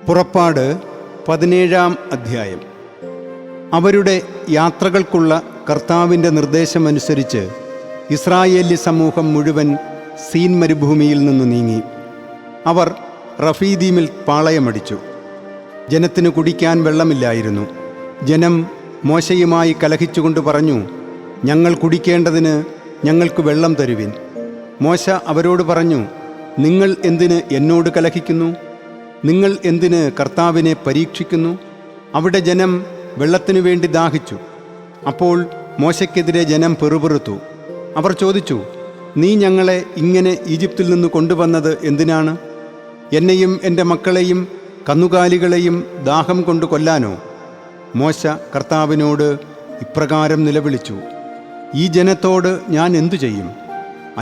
പുറപ്പാട് 17-ാം അധ്യായം. അവരുടെ യാത്രകൾക്കുള്ള കർത്താവിൻ്റെ നിർദ്ദേശമനുസരിച്ച് ഇസ്രായേലി സമൂഹം മുഴുവൻ സീൻ മരുഭൂമിയിൽ നിന്നു നീങ്ങി. അവർ റഫീദീമിൽ പാളയമടിച്ചു. ജനത്തിന് കുടിക്കാൻ വെള്ളമില്ലായിരുന്നു. ജനം മോശയുമായി കലഹിച്ചുകൊണ്ട് പറഞ്ഞു, ഞങ്ങൾ കുടിക്കേണ്ടതിന് ഞങ്ങൾക്ക് വെള്ളം തരുവിൻ. മോശ അവരോട് പറഞ്ഞു, നിങ്ങൾ എന്തിന് എന്നോട് കലഹിക്കുന്നു? നിങ്ങൾ എന്തിന് കർത്താവിനെ പരീക്ഷിക്കുന്നു? അവിടെ ജനം വെള്ളത്തിനു വേണ്ടി ദാഹിച്ചു. അപ്പോൾ മോശയ്ക്കെതിരെ ജനം പെറുപെറുത്തു. അവർ ചോദിച്ചു, നീ ഞങ്ങളെ ഇങ്ങനെ ഈജിപ്തിൽ നിന്ന് കൊണ്ടുവന്നത് എന്തിനാണ്? എന്നെയും എൻ്റെ മക്കളെയും കന്നുകാലികളെയും ദാഹം കൊണ്ട് കൊല്ലാനോ? മോശ കർത്താവിനോട് ഇപ്രകാരം നിലവിളിച്ചു, ഈ ജനത്തോട് ഞാൻ എന്തു ചെയ്യും?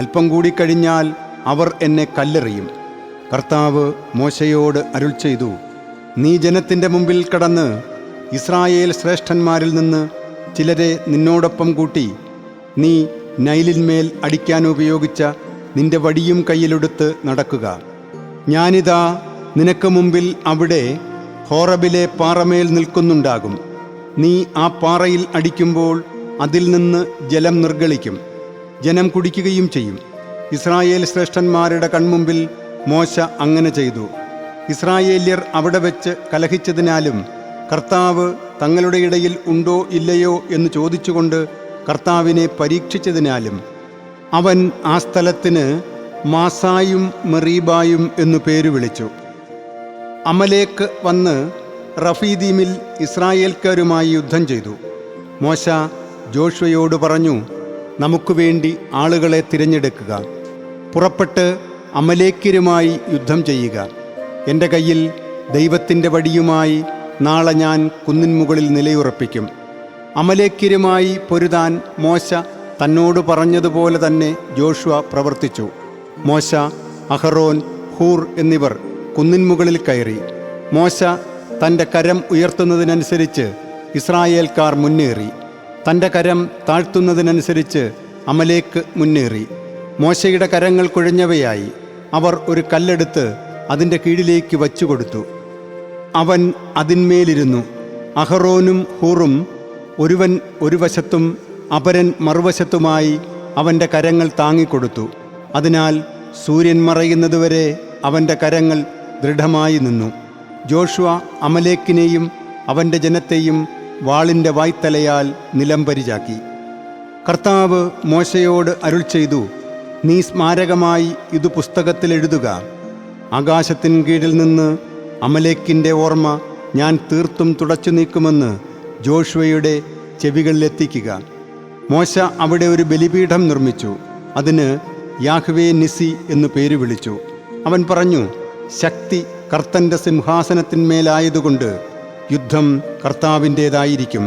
അല്പം കൂടി കഴിഞ്ഞാൽ അവർ എന്നെ കല്ലെറിയും. കർത്താവ് മോശയോട് അരുൾ ചെയ്തു, നീ ജനത്തിൻ്റെ മുമ്പിൽ കടന്ന് ഇസ്രായേൽ ശ്രേഷ്ഠന്മാരിൽ നിന്ന് ചിലരെ നിന്നോടൊപ്പം കൂട്ടി നീ നൈലിന്മേൽ അടിക്കാൻ ഉപയോഗിച്ച നിന്റെ വടിയും കയ്യിലെടുത്ത് നടക്കുക. ഞാനിതാ നിനക്ക് മുമ്പിൽ അവിടെ ഹോറബിലെ പാറമേൽ നിൽക്കുന്നുണ്ടാകും. നീ ആ പാറയിൽ അടിക്കുമ്പോൾ അതിൽ നിന്ന് ജലം നിർഗളിക്കും. ജനം കുടിക്കുകയും ചെയ്യും. ഇസ്രായേൽ ശ്രേഷ്ഠന്മാരുടെ കൺമുമ്പിൽ മോശ അങ്ങനെ ചെയ്തു. ഇസ്രായേല്യർ അവിടെ വെച്ച് കലഹിച്ചതിനാലും കർത്താവ് തങ്ങളുടെ ഇടയിൽ ഉണ്ടോ ഇല്ലയോ എന്ന് ചോദിച്ചുകൊണ്ട് കർത്താവിനെ പരീക്ഷിച്ചതിനാലും അവൻ ആ സ്ഥലത്തിന് മാസായും മെറീബായും എന്നു പേര് വിളിച്ചു. അമലേക്ക് വന്ന് റഫീദീമിൽ ഇസ്രായേൽക്കാരുമായി യുദ്ധം ചെയ്തു. മോശ ജോഷുവയോട് പറഞ്ഞു, നമുക്ക് വേണ്ടി ആളുകളെ തിരഞ്ഞെടുക്കുക. പുറപ്പെട്ട് അമലേക്യരുമായി യുദ്ധം ചെയ്യുക. എൻ്റെ കയ്യിൽ ദൈവത്തിൻ്റെ വടിയുമായി നാളെ ഞാൻ കുന്നിൻ മുകളിൽ നിലയുറപ്പിക്കും. അമലേക്യരുമായി പൊരുതാൻ മോശ തന്നോട് പറഞ്ഞതുപോലെ തന്നെ ജോഷുവ പ്രവർത്തിച്ചു. മോശ, അഹറോൻ, ഹൂർ എന്നിവർ കുന്നിൻ മുകളിൽ കയറി. മോശ തൻ്റെ കരം ഉയർത്തുന്നതിനനുസരിച്ച് ഇസ്രായേൽക്കാർ മുന്നേറി. തൻ്റെ കരം താഴ്ത്തുന്നതിനനുസരിച്ച് അമലേക്ക് മുന്നേറി. മോശയുടെ കരങ്ങൾ കുഴഞ്ഞവയായി. അവർ ഒരു കല്ലെടുത്ത് അതിൻ്റെ കീഴിലേക്ക് വച്ചുകൊടുത്തു. അവൻ അതിന്മേലിരുന്നു. അഹറോനും ഹൂറും ഒരുവൻ ഒരു വശത്തും അപരൻ മറുവശത്തുമായി അവൻ്റെ കരങ്ങൾ താങ്ങിക്കൊടുത്തു. അതിനാൽ സൂര്യൻ മറയുന്നതുവരെ അവൻ്റെ കരങ്ങൾ ദൃഢമായി നിന്നു. ജോഷുവ അമലേക്കിനെയും അവൻ്റെ ജനത്തെയും വാളിൻ്റെ വായ്ത്തലയാൽ നിലംപരിചാക്കി. കർത്താവ് മോശയോട് അരുൾ ചെയ്തു, നീ സ്മാരകമായി ഇത് പുസ്തകത്തിൽ എഴുതുക. ആകാശത്തിൻ കീഴിൽ നിന്ന് അമലേക്കിൻ്റെ ഓർമ്മ ഞാൻ തീർത്തും തുടച്ചു നീക്കുമെന്ന് ജോഷുവയുടെ ചെവികളിലെത്തിക്കുക. മോശ അവിടെ ഒരു ബലിപീഠം നിർമ്മിച്ചു. അതിന് യാഹ്വേ നിസി എന്നു പേര് വിളിച്ചു. അവൻ പറഞ്ഞു, ശക്തി കർത്തൻ്റെ സിംഹാസനത്തിന്മേലായതുകൊണ്ട് യുദ്ധം കർത്താവിൻ്റേതായിരിക്കും.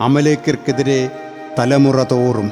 അമലേക്കർക്കെതിരെ തലമുറ തോറും